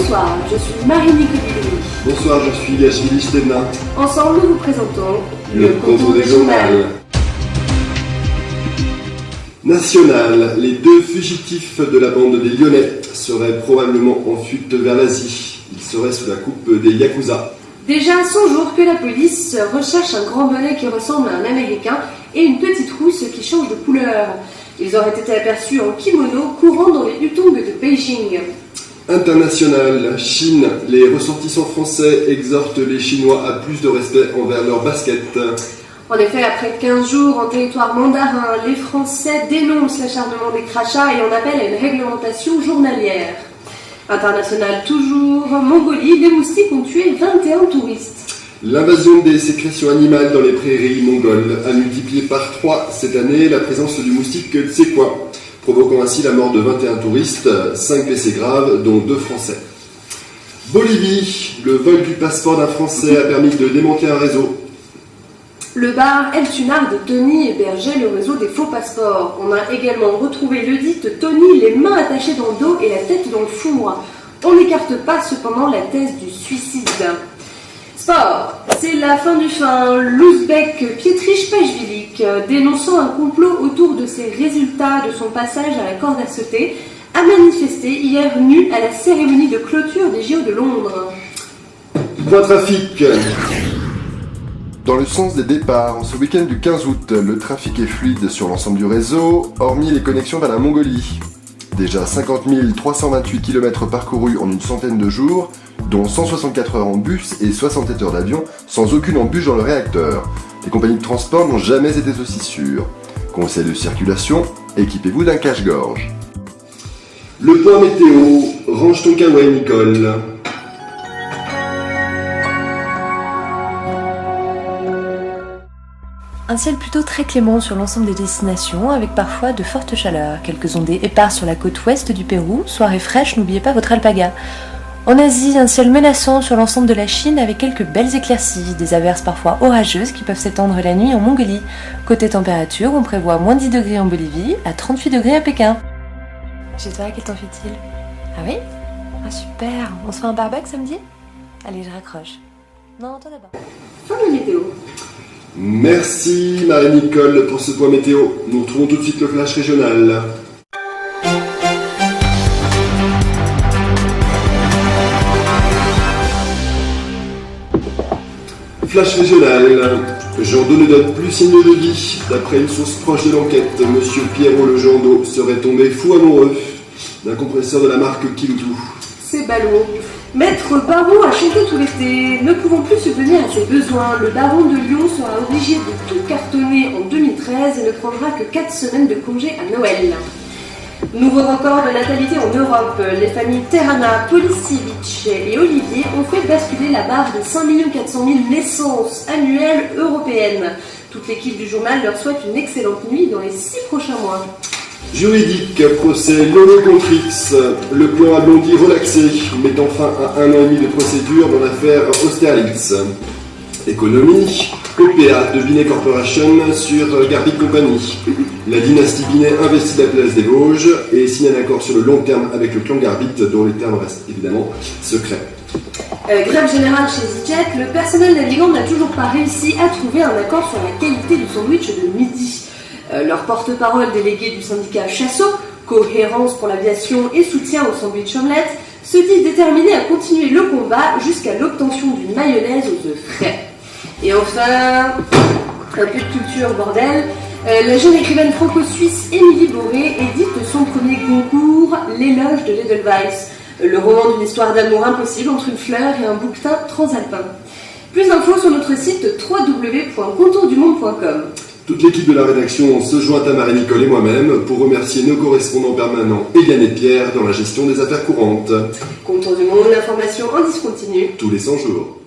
Bonsoir, je suis Marie-Nicole Bidoni. Bonsoir, je suis Gachvili Stedna. Ensemble, nous vous présentons le contour des journal. National, les deux fugitifs de la bande des Lyonnais seraient probablement en fuite vers l'Asie. Ils seraient sous la coupe des Yakuza. Déjà 100 jours que la police recherche un grand bonnet qui ressemble à un Américain et une petite rousse qui change de couleur. Ils auraient été aperçus en kimono courant dans les hutongs de Beijing. International, Chine, les ressortissants français exhortent les Chinois à plus de respect envers leur basket. En effet, après 15 jours en territoire mandarin, les Français dénoncent l'acharnement des crachats et en appellent à une réglementation journalière. International toujours, Mongolie, les moustiques ont tué 21 touristes. L'invasion des sécrétions animales dans les prairies mongoles a multiplié par 3 cette année la présence du moustique Tsekwa, provoquant ainsi la mort de 21 touristes, 5 blessés graves, dont 2 Français. Bolivie, le vol du passeport d'un Français a permis de démanteler un réseau. Le bar El Tunar de Tony hébergeait le réseau des faux passeports. On a également retrouvé le dit Tony, les mains attachées dans le dos et la tête dans le four. On n'écarte pas cependant la thèse du suicide. Sport, c'est la fin du fin. L'Ouzbek Pietrich Pajvilik, dénonçant un complot autour de ses résultats de son passage à la corde à sauter, a manifesté hier nu à la cérémonie de clôture des JO de Londres. Point trafic. Dans le sens des départs, en ce week-end du 15 août, le trafic est fluide sur l'ensemble du réseau, hormis les connexions vers la Mongolie. Déjà 50 328 km parcourus en une centaine de jours, dont 164 heures en bus et 67 heures d'avion, sans aucune embûche dans le réacteur. Les compagnies de transport n'ont jamais été aussi sûres. Conseil de circulation, équipez-vous d'un cache-gorge. Le point météo, range ton kawaii Nicole. Un ciel plutôt très clément sur l'ensemble des destinations, avec parfois de fortes chaleurs. Quelques ondées éparses sur la côte ouest du Pérou, soirée fraîche, n'oubliez pas votre alpaga. En Asie, un ciel menaçant sur l'ensemble de la Chine avec quelques belles éclaircies, des averses parfois orageuses qui peuvent s'étendre la nuit en Mongolie. Côté température, on prévoit moins 10 degrés en Bolivie, à 38 degrés à Pékin. Chez toi, quel temps fait-il? Ah oui? Ah super, on se fait un barbecue samedi? Allez, je raccroche. Non, toi d'abord. Fin de météo. Merci Marie-Nicole pour ce point météo. Nous retrouvons tout de suite le flash régional. Flash régional. Jean Do ne donne plus signe de vie. D'après une source proche de l'enquête, Monsieur Pierrot le Jean Do serait tombé fou amoureux d'un compresseur de la marque Kiloutou. C'est ballot. Maître Baron a chanté tout l'été. Ne pouvant plus subvenir à ses besoins, le baron de Lyon sera obligé de tout cartonner en 2013 et ne prendra que 4 semaines de congé à Noël. Nouveau record de natalité en Europe. Les familles Terrana, Polisiewicz et Olivier ont fait basculer la barre des 5 400 000 naissances annuelles européennes. Toute l'équipe du journal leur souhaite une excellente nuit dans les 6 prochains mois. Juridique, procès Lolo contre X, le plan a blondi relaxé, mettant fin à 1 an et demi de procédure dans l'affaire Austerlitz. Économie, OPA de Binet Corporation sur Garbic Company. La dynastie Binet investit la place des Vosges et signe un accord sur le long terme avec le clan Garbit, dont les termes restent évidemment secrets. Grève générale chez EasyJet, le personnel navigant n'a toujours pas réussi à trouver un accord sur la qualité du sandwich de midi. Leur porte-parole délégué du syndicat Chassot, Cohérence pour l'aviation et soutien au sandwich omelette, se dit déterminé à continuer le combat jusqu'à l'obtention d'une mayonnaise aux œufs frais. Et enfin, un peu de culture bordel, la jeune écrivaine franco-suisse Émilie Boré édite son premier concours, L'éloge de l'Edelweiss, le roman d'une histoire d'amour impossible entre une fleur et un bouquetin transalpin. Plus d'infos sur notre site www.contourdumonde.com. Toute l'équipe de la rédaction se joint à Marie-Nicole et moi-même pour remercier nos correspondants permanents et Yann et Pierre dans la gestion des affaires courantes. Contour du monde, l'information en discontinu. Tous les 100 jours.